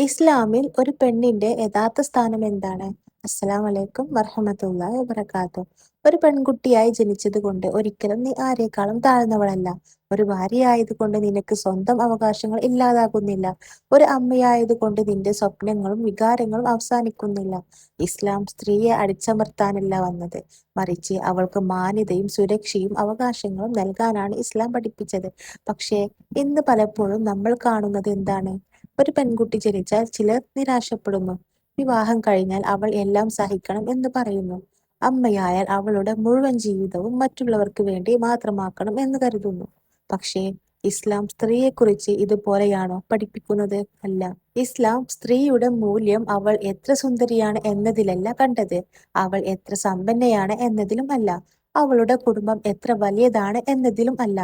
ഇസ്ലാമിൽ ഒരു പെണ്ണിന്റെ യഥാർത്ഥ സ്ഥാനം എന്താണ്? അസ്സലാമു അലൈക്കും വറഹ്മത്തുള്ളാഹി വബറകാതുഹു. ഒരു പെൺകുട്ടിയായി ജനിച്ചതുകൊണ്ട് ഒരിക്കലും നീ ആരെക്കാളും താഴ്ന്നവളല്ല. ഒരു ഭാര്യയായതുകൊണ്ട് നിനക്ക് സ്വന്തം അവകാശങ്ങൾ ഇല്ലാതാകുന്നില്ല. ഒരു അമ്മയായതുകൊണ്ട് നിന്റെ സ്വപ്നങ്ങളും വികാരങ്ങളും അവസാനിക്കുന്നില്ല. ഇസ്ലാം സ്ത്രീയെ അടിച്ചമർത്താനല്ല വന്നത്, മറിച്ച് അവൾക്ക് മാന്യതയും സുരക്ഷയും അവകാശങ്ങളും നൽകാനാണ് ഇസ്ലാം പഠിപ്പിച്ചത്. പക്ഷേ ഇന്ന് പലപ്പോഴും നമ്മൾ കാണുന്നത് എന്താണ്? ഒരു പെൺകുട്ടി ജനിച്ചാൽ ചിലർ നിരാശപ്പെടുന്നു. വിവാഹം കഴിഞ്ഞാൽ അവൾ എല്ലാം സഹിക്കണം എന്ന് പറയുന്നു. അമ്മയായാൽ അവളുടെ മുഴുവൻ ജീവിതവും മറ്റുള്ളവർക്ക് വേണ്ടി മാത്രമാക്കണം എന്ന് കരുതുന്നു. പക്ഷേ ഇസ്ലാം സ്ത്രീയെക്കുറിച്ച് ഇതുപോലെയാണോ പഠിപ്പിക്കുന്നത്? അല്ല. ഇസ്ലാം സ്ത്രീയുടെ മൂല്യം അവൾ എത്ര സുന്ദരിയാണ് എന്നതിലല്ല കണ്ടത്, അവൾ എത്ര സമ്പന്നയാണ് എന്നതിലും അല്ല, അവളുടെ കുടുംബം എത്ര വലിയതാണ് എന്നതിലും അല്ല,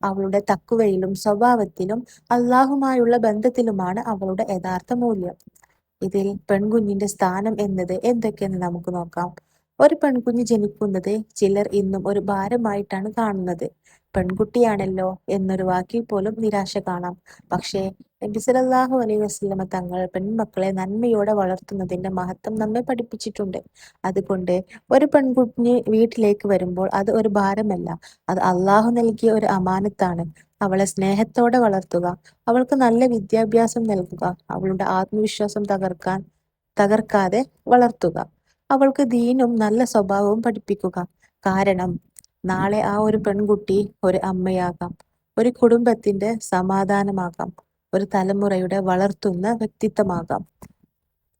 അവളുടെ തക്കുവയിലും സ്വഭാവത്തിലും അള്ളാഹുമായുള്ള ബന്ധത്തിലുമാണ് അവളുടെ യഥാർത്ഥ മൂല്യം. ഇതിൽ പെൺകുഞ്ഞിന്റെ സ്ഥാനം എന്നത് എന്തൊക്കെയെന്ന് നമുക്ക് നോക്കാം. ഒരു പെൺകുഞ്ഞ് ജനിക്കുന്നത് ചിലർ ഇന്നും ഒരു ഭാരമായിട്ടാണ് കാണുന്നത്. പെൺകുട്ടിയാണല്ലോ എന്നൊരു വാക്കിൽ പോലും നിരാശ കാണാം. പക്ഷേ നബി സല്ലല്ലാഹു അലൈഹി വസല്ലമ തങ്ങൾ പെൺമക്കളെ നന്മയോടെ വളർത്തുന്നതിന്റെ മഹത്വം നമ്മെ പഠിപ്പിച്ചിട്ടുണ്ട്. അതുകൊണ്ട് ഒരു പെൺകുഞ്ഞ് വീട്ടിലേക്ക് വരുമ്പോൾ അത് ഒരു ഭാരമല്ല, അത് അള്ളാഹു നൽകിയ ഒരു അമാനത്താണ്. അവളെ സ്നേഹത്തോടെ വളർത്തുക, അവൾക്ക് നല്ല വിദ്യാഭ്യാസം നൽകുക, അവളുടെ ആത്മവിശ്വാസം തകർക്കാതെ വളർത്തുക, അവൾക്ക് ദീനും നല്ല സ്വഭാവവും പഠിപ്പിക്കുക. കാരണം നാളെ ആ ഒരു പെൺകുട്ടി ഒരു അമ്മയാകാം, ഒരു കുടുംബത്തിന്റെ സമാധാനമാകാം, ഒരു തലമുറയുടെ വളർത്തുന്ന വ്യക്തിത്വമാകാം.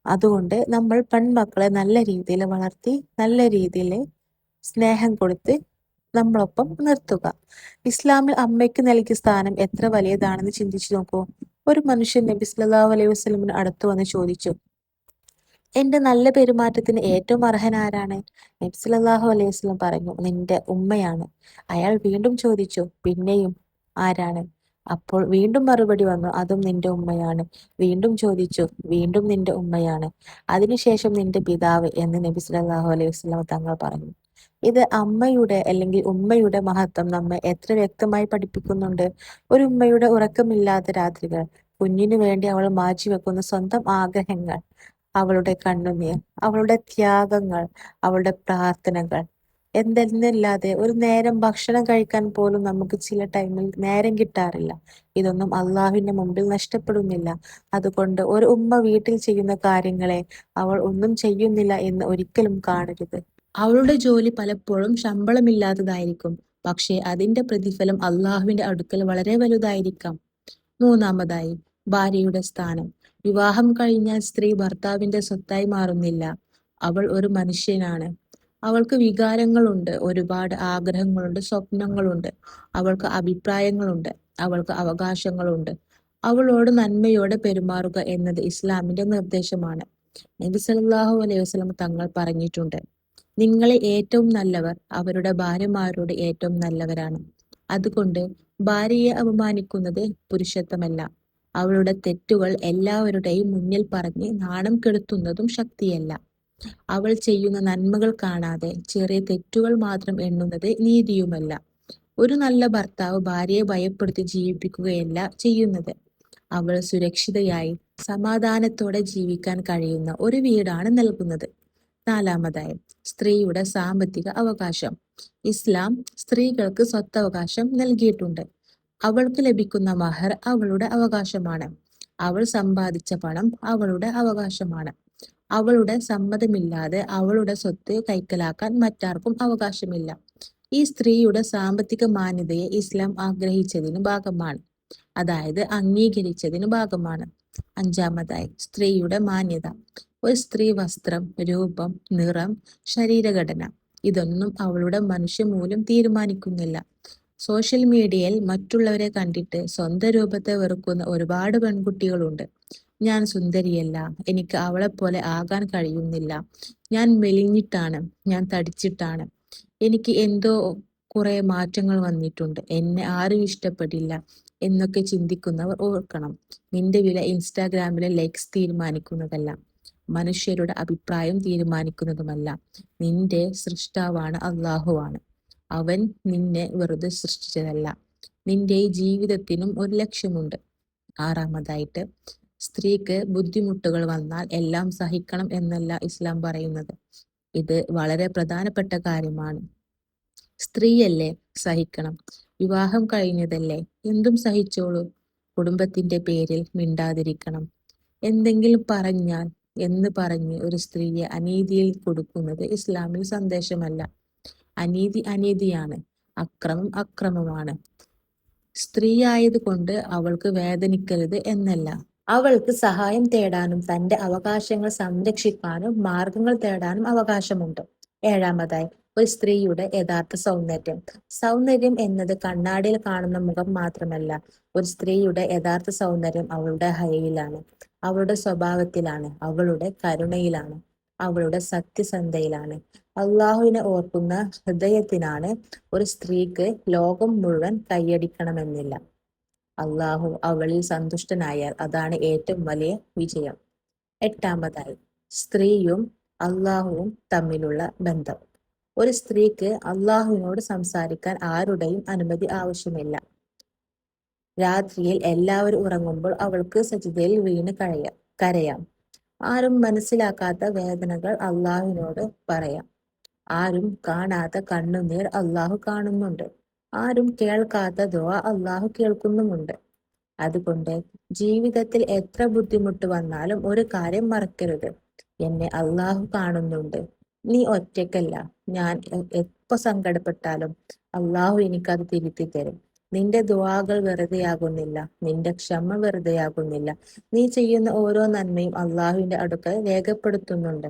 അതുകൊണ്ട് നമ്മൾ പെൺമക്കളെ നല്ല രീതിയിൽ വളർത്തി, നല്ല രീതിയിൽ സ്നേഹം കൊടുത്ത് നമ്മളൊപ്പം നിർത്തുക. ഇസ്ലാമിൽ അമ്മയ്ക്ക് നൽകിയ സ്ഥാനം എത്ര വലിയതാണെന്ന് ചിന്തിച്ചു നോക്കൂ. ഒരു മനുഷ്യൻ നബി സല്ലല്ലാഹു അലൈഹി വസല്ലമിന് അടുത്തു വന്ന് ചോദിച്ചു, എന്റെ നല്ല പെരുമാറ്റത്തിന് ഏറ്റവും അർഹൻ ആരാണ്? നബി സല്ലല്ലാഹു അലൈഹി വസല്ലം പറഞ്ഞു, നിന്റെ ഉമ്മയാണ്. അയാൾ വീണ്ടും ചോദിച്ചു, പിന്നെയും ആരാണ്? അപ്പോൾ വീണ്ടും മറുപടി വന്നു, അതും നിന്റെ ഉമ്മയാണ്. വീണ്ടും ചോദിച്ചു, വീണ്ടും നിന്റെ ഉമ്മയാണ്. അതിനുശേഷം നിന്റെ പിതാവ് എന്ന് നബി സല്ലല്ലാഹു അലൈഹി വസല്ലം തങ്ങൾ പറഞ്ഞു. ഇത് അമ്മയുടെ അല്ലെങ്കിൽ ഉമ്മയുടെ മഹത്വം നമ്മെ എത്ര വ്യക്തമായി പഠിപ്പിക്കുന്നുണ്ട്. ഒരു ഉമ്മയുടെ ഉറക്കമില്ലാത്ത രാത്രികൾ, കുഞ്ഞിനു വേണ്ടി അവൾ മാറ്റിവെക്കുന്ന സ്വന്തം ആഗ്രഹങ്ങൾ, അവളുടെ കണ്ണുനീർ, അവളുടെ ത്യാഗങ്ങൾ, അവളുടെ പ്രാർത്ഥനകൾ, എന്തെന്നില്ലാതെ ഒരു നേരം ഭക്ഷണം കഴിക്കാൻ പോലും നമുക്ക് ചില ടൈമിൽ നേരം കിട്ടാറില്ല. ഇതൊന്നും അള്ളാഹുവിന്റെ മുമ്പിൽ നഷ്ടപ്പെടുന്നില്ല. അതുകൊണ്ട് ഒരു ഉമ്മ വീട്ടിൽ ചെയ്യുന്ന കാര്യങ്ങളെ അവൾ ഒന്നും ചെയ്യുന്നില്ല എന്ന് ഒരിക്കലും കാണരുത്. അവളുടെ ജോലി പലപ്പോഴും ശമ്പളമില്ലാത്തതായിരിക്കും, പക്ഷേ അതിന്റെ പ്രതിഫലം അള്ളാഹുവിന്റെ അടുക്കൽ വളരെ വലുതായിരിക്കാം. മൂന്നാമതായി, ഭാര്യയുടെ സ്ഥാനം. വിവാഹം കഴിഞ്ഞാൽ സ്ത്രീ ഭർത്താവിന്റെ സ്വത്തായി മാറുന്നില്ല. അവൾ ഒരു മനുഷ്യനാണ്. അവൾക്ക് വികാരങ്ങളുണ്ട്, ഒരുപാട് ആഗ്രഹങ്ങളുണ്ട്, സ്വപ്നങ്ങളുണ്ട്. അവൾക്ക് അഭിപ്രായങ്ങളുണ്ട്, അവൾക്ക് അവകാശങ്ങളുണ്ട്. അവളോട് നന്മയോടെ പെരുമാറുക എന്നത് ഇസ്ലാമിന്റെ നിർദ്ദേശമാണ്. നബി സല്ലല്ലാഹു അലൈഹി വസല്ലം തങ്ങൾ പറഞ്ഞിട്ടുണ്ട്, നിങ്ങളിൽ ഏറ്റവും നല്ലവർ അവരുടെ ഭാര്യമാരോട് ഏറ്റവും നല്ലവരാണ്. അതുകൊണ്ട് ഭാര്യയെ അപമാനിക്കുന്നത് പുരുഷത്വമല്ല. അവളുടെ തെറ്റുകൾ എല്ലാവരുടെയും മുന്നിൽ പറഞ്ഞ് നാണം കെടുത്തുന്നതും ശക്തിയല്ല. അവൾ ചെയ്യുന്ന നന്മകൾ കാണാതെ ചെറിയ തെറ്റുകൾ മാത്രം എണ്ണുന്നത് നീതിയുമല്ല. ഒരു നല്ല ഭർത്താവ് ഭാര്യയെ ഭയപ്പെടുത്തി ജീവിപ്പിക്കുകയല്ല ചെയ്യുന്നത്. അവൾ സുരക്ഷിതയായി സമാധാനത്തോടെ ജീവിക്കാൻ കഴിയുന്ന ഒരു വീടാണ് നൽകുന്നത്. നാലാമതായി, സ്ത്രീയുടെ സാമ്പത്തിക അവകാശം. ഇസ്ലാം സ്ത്രീകൾക്ക് സ്വത്തവകാശം നൽകിയിട്ടുണ്ട്. അവൾക്ക് ലഭിക്കുന്ന മഹർ അവളുടെ അവകാശമാണ്. അവൾ സമ്പാദിച്ച പണം അവളുടെ അവകാശമാണ്. അവളുടെ സമ്മതമില്ലാതെ അവളുടെ സ്വത്ത് കൈക്കലാക്കാൻ മറ്റാർക്കും അവകാശമില്ല. ഈ സ്ത്രീയുടെ സാമ്പത്തിക മാന്യതയെ ഇസ്ലാം ആഗ്രഹിച്ചതിന് ഭാഗമാണ്, അതായത് അംഗീകരിച്ചതിന് ഭാഗമാണ്. അഞ്ചാമതായി, സ്ത്രീയുടെ മാന്യത. ഒരു സ്ത്രീ വസ്ത്രം, രൂപം, നിറം, ശരീരഘടന ഇതൊന്നും അവളുടെ മനുഷ്യമൂല്യം തീരുമാനിക്കുന്നില്ല. സോഷ്യൽ മീഡിയയിൽ മറ്റുള്ളവരെ കണ്ടിട്ട് സ്വന്തം രൂപത്തെ വെറുക്കുന്ന ഒരുപാട് പെൺകുട്ടികളുണ്ട്. ഞാൻ സുന്ദരിയല്ല, എനിക്ക് അവളെപ്പോലെ ആകാൻ കഴിയുന്നില്ല, ഞാൻ മെലിഞ്ഞിട്ടാണ്, ഞാൻ തടിച്ചിട്ടാണ്, എനിക്ക് എന്തോ കുറെ മാറ്റങ്ങൾ വന്നിട്ടുണ്ട്, എന്നെ ആരും ഇഷ്ടപ്പെടില്ല എന്നൊക്കെ ചിന്തിക്കുന്നവർ ഓർക്കണം, നിന്റെ വില ഇൻസ്റ്റാഗ്രാമിലെ ലൈക്സ് തീരുമാനിക്കുന്നതല്ല, മനുഷ്യരുടെ അഭിപ്രായം തീരുമാനിക്കുന്നതുമല്ല. നിന്റെ സൃഷ്ടാവാണ് അള്ളാഹുവാണ്. അവൻ നിന്നെ വെറുതെ സൃഷ്ടിച്ചതല്ല. നിന്റെ ജീവിതത്തിനും ഒരു ലക്ഷ്യമുണ്ട്. ആറാമതായിട്ട്, സ്ത്രീക്ക് ബുദ്ധിമുട്ടുകൾ വന്നാൽ എല്ലാം സഹിക്കണം എന്നല്ല ഇസ്ലാം പറയുന്നത്. ഇത് വളരെ പ്രധാനപ്പെട്ട കാര്യമാണ്. സ്ത്രീയല്ലേ, സഹിക്കണം. വിവാഹം കഴിഞ്ഞതല്ലേ, എന്തും സഹിച്ചോളൂ. കുടുംബത്തിന്റെ പേരിൽ മിണ്ടാതിരിക്കണം. എന്തെങ്കിലും പറഞ്ഞാൽ എന്ന് പറഞ്ഞ് ഒരു സ്ത്രീയെ അനീതിയിൽ കൊടുക്കുന്നത് ഇസ്ലാമിൽ സന്ദേശമല്ല. അനീതി അനീതിയാണ്, അക്രമം അക്രമമാണ്. സ്ത്രീയായതുകൊണ്ട് അവൾക്ക് വേദനിക്കരുത് എന്നല്ല. അവൾക്ക് സഹായം തേടാനും തന്റെ അവകാശങ്ങൾ സംരക്ഷിക്കാനും മാർഗങ്ങൾ തേടാനും അവകാശമുണ്ട്. ഏഴാമതായി, ഒരു സ്ത്രീയുടെ യഥാർത്ഥ സൗന്ദര്യം. സൗന്ദര്യം എന്നത് കണ്ണാടിയിൽ കാണുന്ന മുഖം മാത്രമല്ല. ഒരു സ്ത്രീയുടെ യഥാർത്ഥ സൗന്ദര്യം അവളുടെ ഹയയിലാണ്, അവളുടെ സ്വഭാവത്തിലാണ്, അവളുടെ കരുണയിലാണ്, അവളുടെ സത്യസന്ധയിലാണ്. അള്ളാഹുവിനെ ഓർക്കുന്ന ഹൃദയത്തിനാണ്. ഒരു സ്ത്രീക്ക് ലോകം മുഴുവൻ കൈയടിക്കണമെന്നില്ല. അള്ളാഹു അവളിൽ സന്തുഷ്ടനായാൽ അതാണ് ഏറ്റവും വലിയ വിജയം. എട്ടാമതായി, സ്ത്രീയും അള്ളാഹുവും തമ്മിലുള്ള ബന്ധം. ഒരു സ്ത്രീക്ക് അള്ളാഹുവിനോട് സംസാരിക്കാൻ ആരുടെയും അനുമതി ആവശ്യമില്ല. രാത്രിയിൽ എല്ലാവരും ഉറങ്ങുമ്പോൾ അവൾക്ക് സജ്ദയിൽ വീണ് കരയാം. ആരും മനസ്സിലാക്കാത്ത വേദനകൾ അള്ളാഹുവിനോട് പറയാം. ആരും കാണാത്ത കണ്ണുനീർ അള്ളാഹു കാണുന്നുണ്ട്. ആരും കേൾക്കാത്ത ദുആ അള്ളാഹു കേൾക്കുന്നുമുണ്ട്. അതുകൊണ്ട് ജീവിതത്തിൽ എത്ര ബുദ്ധിമുട്ട് വന്നാലും ഒരു കാര്യം മറക്കരുത്: എന്നെ അള്ളാഹു കാണുന്നുണ്ട്. നീ ഒറ്റയ്ക്കല്ല. ഞാൻ എപ്പോ സങ്കടപ്പെട്ടാലും അള്ളാഹു എനിക്കത് തിരുത്തി തരും. നിന്റെ ദുആകൾ വെറുതെയാകുന്നില്ല, നിന്റെ ക്ഷമ വെറുതെയാകുന്നില്ല. നീ ചെയ്യുന്ന ഓരോ നന്മയും അള്ളാഹുവിന്റെ അടുക്കൽ രേഖപ്പെടുത്തുന്നുണ്ട്.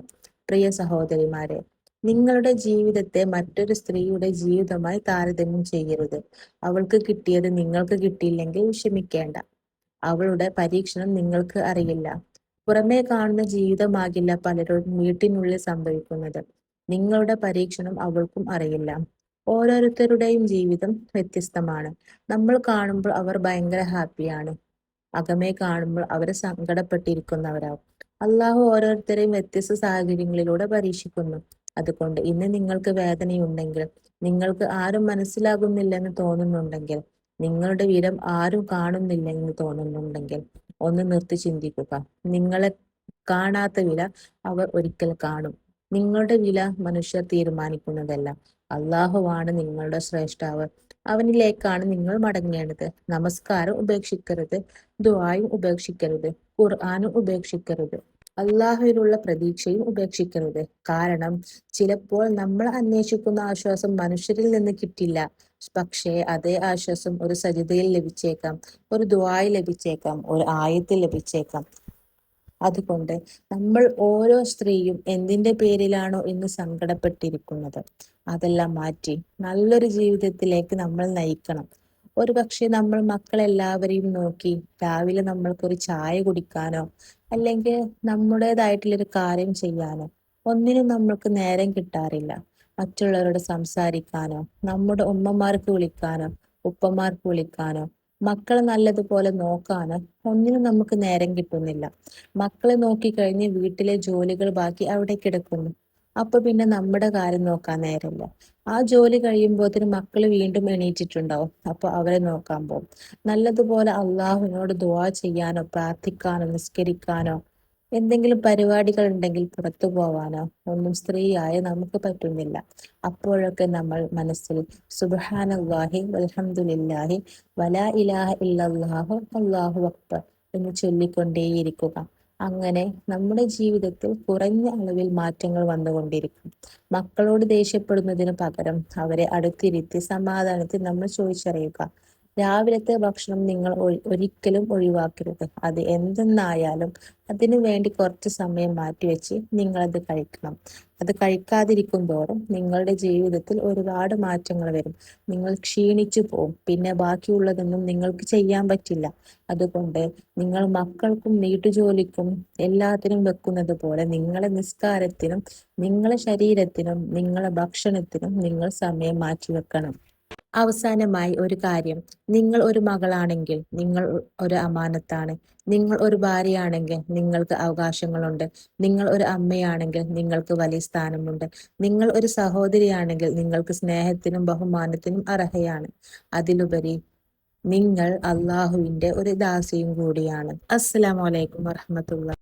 പ്രിയ സഹോദരിമാരെ, നിങ്ങളുടെ ജീവിതത്തെ മറ്റൊരു സ്ത്രീയുടെ ജീവിതമായി താരതമ്യം ചെയ്യരുത്. അവൾക്ക് കിട്ടിയത് നിങ്ങൾക്ക് കിട്ടിയില്ലെങ്കിൽ വിഷമിക്കേണ്ട. അവളുടെ പരീക്ഷണം നിങ്ങൾക്ക് അറിയില്ല. പുറമേ കാണുന്ന ജീവിതമാകില്ല പലരോടും വീട്ടിനുള്ളിൽ സംഭവിക്കുന്നത്. നിങ്ങളുടെ പരീക്ഷണം അവൾക്കും അറിയില്ല. ഓരോരുത്തരുടെയും ജീവിതം വ്യത്യസ്തമാണ്. നമ്മൾ കാണുമ്പോൾ അവർ ഭയങ്കര ഹാപ്പിയാണ്, അകമേ കാണുമ്പോൾ അവർ സങ്കടപ്പെട്ടിരിക്കുന്നവരാവും. അള്ളാഹു ഓരോരുത്തരെയും വ്യത്യസ്ത സാഹചര്യങ്ങളിലൂടെ പരീക്ഷിക്കുന്നു. അതുകൊണ്ട് ഇന്ന് നിങ്ങൾക്ക് വേദനയുണ്ടെങ്കിൽ, നിങ്ങൾക്ക് ആരും മനസ്സിലാകുന്നില്ലെന്ന് തോന്നുന്നുണ്ടെങ്കിൽ, നിങ്ങളുടെ വിരം ആരും കാണുന്നില്ലെന്ന് തോന്നുന്നുണ്ടെങ്കിൽ ഒന്ന് നിർത്തി ചിന്തിക്കുക. നിങ്ങളെ കാണാത്ത വില അവർ ഒരിക്കൽ കാണും. നിങ്ങളുടെ വില മനുഷ്യർ തീരുമാനിക്കുന്നതല്ല, അള്ളാഹുവാണ് നിങ്ങളുടെ ശ്രേഷ്ഠാവ്. അവനിലേക്കാണ് നിങ്ങൾ മടങ്ങേണ്ടത്. നമസ്കാരം ഉപേക്ഷിക്കരുത്, ദുആയും ഉപേക്ഷിക്കരുത്, ഖുർആനും ഉപേക്ഷിക്കരുത്, അള്ളാഹുവിലുള്ള പ്രതീക്ഷയും ഉപേക്ഷിക്കരുത്. കാരണം ചിലപ്പോൾ നമ്മൾ അന്വേഷിക്കുന്ന ആശ്വാസം മനുഷ്യരിൽ നിന്ന് കിട്ടില്ല. പക്ഷേ അതേ ആശ്വാസം ഒരു സജിദയിൽ ലഭിച്ചേക്കാം, ഒരു ദുആയിൽ ലഭിച്ചേക്കാം, ഒരു ആയത്തിൽ ലഭിച്ചേക്കാം. അതുകൊണ്ട് നമ്മൾ ഓരോ സ്ത്രീയും എന്തിന്റെ പേരിലാണോ ഇന്ന് സങ്കടപ്പെട്ടിരിക്കുന്നത് അതെല്ലാം മാറ്റി നല്ലൊരു ജീവിതത്തിലേക്ക് നമ്മൾ നയിക്കണം. ഒരു പക്ഷെ നമ്മൾ മക്കളെല്ലാവരെയും നോക്കി രാവിലെ നമ്മൾക്കൊരു ചായ കുടിക്കാനോ അല്ലെങ്കിൽ നമ്മുടേതായിട്ടുള്ളൊരു കാര്യം ചെയ്യാനോ ഒന്നിനും നമ്മൾക്ക് നേരം കിട്ടാറില്ല. മറ്റുള്ളവരോട് സംസാരിക്കാനോ നമ്മുടെ ഉമ്മമാർക്ക് വിളിക്കാനോ ഉപ്പമാർക്ക് വിളിക്കാനോ മക്കളെ നല്ലതുപോലെ നോക്കാനോ ഒന്നിനും നമുക്ക് നേരം കിട്ടുന്നില്ല. മക്കളെ നോക്കിക്കഴിഞ്ഞ് വീട്ടിലെ ജോലികൾ ബാക്കി അവിടെ കിടക്കുന്നു. അപ്പൊ പിന്നെ നമ്മുടെ കാര്യം നോക്കാൻ നേരമില്ല. ആ ജോലി കഴിയുമ്പോഴത്തേന് മക്കൾ വീണ്ടും എണീറ്റിട്ടുണ്ടാവും. അപ്പൊ അവരെ നോക്കാൻ പോകും. നല്ലതുപോലെ അള്ളാഹുവിനോട് ദുആ ചെയ്യാനോ പ്രാർത്ഥിക്കാനോ നിസ്കരിക്കാനോ എന്തെങ്കിലും പരിപാടികൾ ഉണ്ടെങ്കിൽ പുറത്തു പോവാനോ ഒന്നും സ്ത്രീയായ നമുക്ക് പറ്റുന്നില്ല. അപ്പോഴൊക്കെ നമ്മൾ മനസ്സിൽ സുബ്ഹാനല്ലാഹി വൽഹംദുലില്ലാഹി വലാ ഇലാഹ ഇല്ലല്ലാഹു അല്ലാഹു അക്ബർ എന്ന് ചൊല്ലിക്കൊണ്ടേയിരിക്കുക. അങ്ങനെ നമ്മുടെ ജീവിതത്തിൽ കുറഞ്ഞ അളവിൽ മാറ്റങ്ങൾ വന്നുകൊണ്ടിരിക്കും. മക്കളോട് ദേഷ്യപ്പെടുന്നതിന് പകരം അവരെ അടുത്തിരുത്തി സമാധാനത്തിൽ നമ്മൾ ചോദിച്ചറിയുക. രാവിലത്തെ ഭക്ഷണം നിങ്ങൾ ഒരിക്കലും ഒഴിവാക്കരുത്. അത് എന്തെന്നായാലും അതിനു വേണ്ടി കുറച്ച് സമയം മാറ്റിവെച്ച് നിങ്ങളത് കഴിക്കണം. അത് കഴിക്കാതിരിക്കും തോറും നിങ്ങളുടെ ജീവിതത്തിൽ ഒരുപാട് മാറ്റങ്ങൾ വരും. നിങ്ങൾ ക്ഷീണിച്ചു പോവും. പിന്നെ ബാക്കിയുള്ളതൊന്നും നിങ്ങൾക്ക് ചെയ്യാൻ പറ്റില്ല. അതുകൊണ്ട് നിങ്ങൾ മക്കൾക്കും വീട്ടുജോലിക്കും എല്ലാത്തിനും വെക്കുന്നത് പോലെ നിങ്ങളെ നിസ്കാരത്തിനും നിങ്ങളെ ശരീരത്തിനും നിങ്ങളെ ഭക്ഷണത്തിനും നിങ്ങൾ സമയം മാറ്റിവെക്കണം. അവസാനമായി ഒരു കാര്യം: നിങ്ങൾ ഒരു മകളാണെങ്കിൽ നിങ്ങൾ ഒരു അമാനത്താണ്. നിങ്ങൾ ഒരു ഭാര്യയാണെങ്കിൽ നിങ്ങൾക്ക് അവകാശങ്ങളുണ്ട്. നിങ്ങൾ ഒരു അമ്മയാണെങ്കിൽ നിങ്ങൾക്ക് വലിയ സ്ഥാനമുണ്ട്. നിങ്ങൾ ഒരു സഹോദരിയാണെങ്കിൽ നിങ്ങൾക്ക് സ്നേഹത്തിനും ബഹുമാനത്തിനും അർഹയാണ്. അതിലുപരി നിങ്ങൾ അള്ളാഹുവിന്റെ ഒരു ദാസിയും കൂടിയാണ്. അസ്സലാമു അലൈക്കും വറഹ്മത്തുള്ളാഹി.